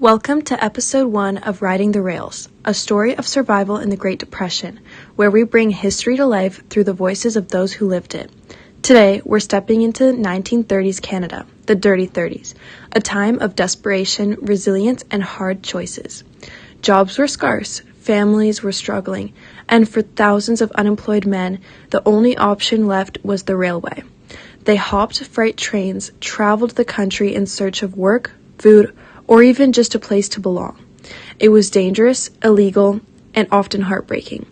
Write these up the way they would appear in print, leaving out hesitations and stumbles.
Welcome to episode 1 of Riding the Rails, a story of survival in the Great Depression, where we bring history to life through the voices of those who lived it. Today, we're stepping into 1930s Canada, the Dirty 30s, a time of desperation, resilience, and hard choices. Jobs were scarce, families were struggling, and for thousands of unemployed men, the only option left was the railway. They hopped freight trains, traveled the country in search of work, food, or even just a place to belong. It was dangerous, illegal, and often heartbreaking.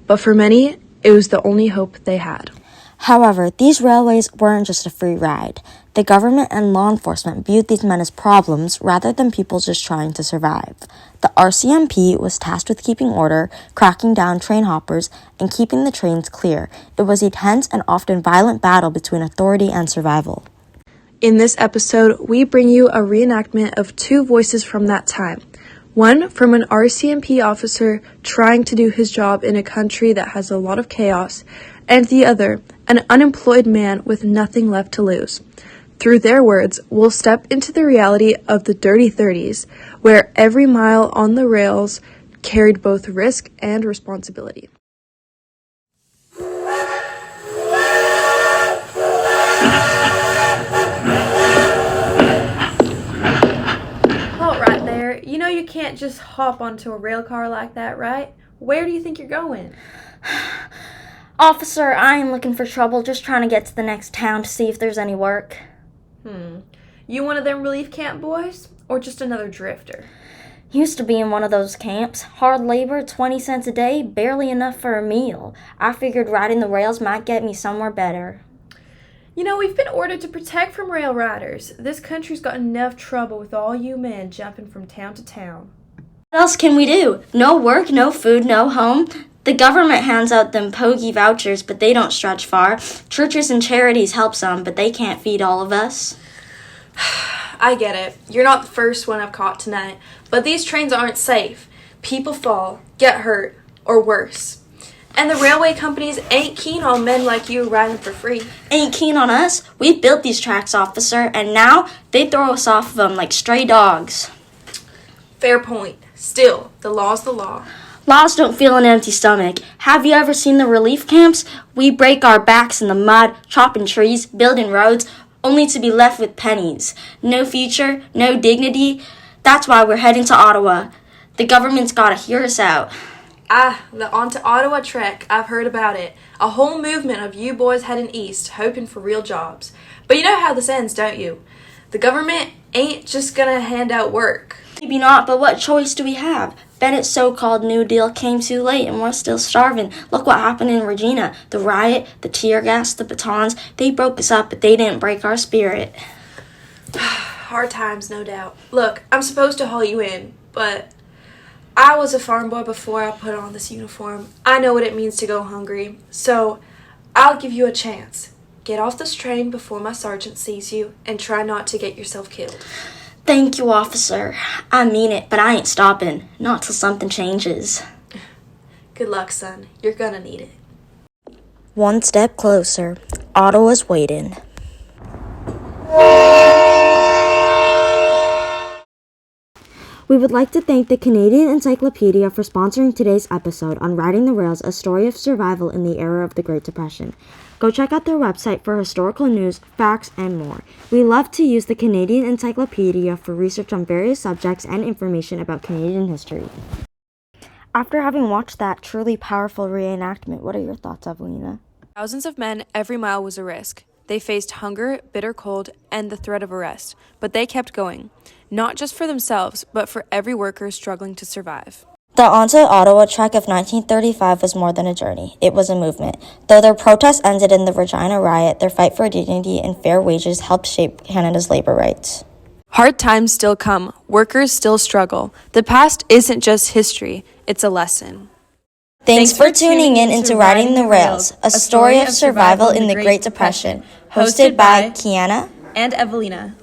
But for many, it was the only hope they had. However, these railways weren't just a free ride. The government and law enforcement viewed these men as problems rather than people just trying to survive. The RCMP was tasked with keeping order, cracking down train hoppers, and keeping the trains clear. It was a tense and often violent battle between authority and survival. In this episode, we bring you a reenactment of two voices from that time. One from an RCMP officer trying to do his job in a country that has a lot of chaos, and the other, an unemployed man with nothing left to lose. Through their words, we'll step into the reality of the Dirty 30s, where every mile on the rails carried both risk and responsibility. You know you can't just hop onto a rail car like that, right? Where do you think you're going? Officer, I am looking for trouble, just trying to get to the next town to see if there's any work. You one of them relief camp boys? Or just another drifter? Used to be in one of those camps. Hard labor, 20 cents a day, barely enough for a meal. I figured riding the rails might get me somewhere better. You know, we've been ordered to protect from rail riders. This country's got enough trouble with all you men jumping from town to town. What else can we do? No work, no food, no home. The government hands out them pokey vouchers, but they don't stretch far. Churches and charities help some, but they can't feed all of us. I get it. You're not the first one I've caught tonight. But these trains aren't safe. People fall, get hurt, or worse. And the railway companies ain't keen on men like you riding for free. Ain't keen on us? We built these tracks, officer, and now they throw us off of them like stray dogs. Fair point. Still, the law's the law. Laws don't feel an empty stomach. Have you ever seen the relief camps? We break our backs in the mud, chopping trees, building roads, only to be left with pennies. No future, no dignity. That's why we're heading to Ottawa. The government's gotta hear us out. The On to Ottawa trek. I've heard about it. A whole movement of you boys heading east, hoping for real jobs. But you know how this ends, don't you? The government ain't just gonna hand out work. Maybe not, but what choice do we have? Bennett's so-called New Deal came too late and we're still starving. Look what happened in Regina. The riot, the tear gas, the batons, they broke us up, but they didn't break our spirit. Hard times, no doubt. Look, I'm supposed to haul you in, but I was a farm boy before I put on this uniform. I know what it means to go hungry, so I'll give you a chance. Get off this train before my sergeant sees you, and try not to get yourself killed. Thank you, officer. I mean it, but I ain't stopping. Not till something changes. Good luck, son. You're gonna need it. One step closer. Ottawa's waiting. We would like to thank the Canadian Encyclopedia for sponsoring today's episode on Riding the Rails, a story of survival in the era of the Great Depression. Go check out their website for historical news, facts, and more. We love to use the Canadian Encyclopedia for research on various subjects and information about Canadian history. After having watched that truly powerful reenactment, what are your thoughts, Evelina? Thousands of men, every mile was a risk. They faced hunger, bitter cold, and the threat of arrest. But they kept going. Not just for themselves, but for every worker struggling to survive. The On to Ottawa trek of 1935 was more than a journey. It was a movement. Though their protest ended in the Regina riot, their fight for dignity and fair wages helped shape Canada's labor rights. Hard times still come. Workers still struggle. The past isn't just history. It's a lesson. Thanks for tuning in into Riding the Rails, a story of survival in the Great Depression, hosted by Kianna and Evelina.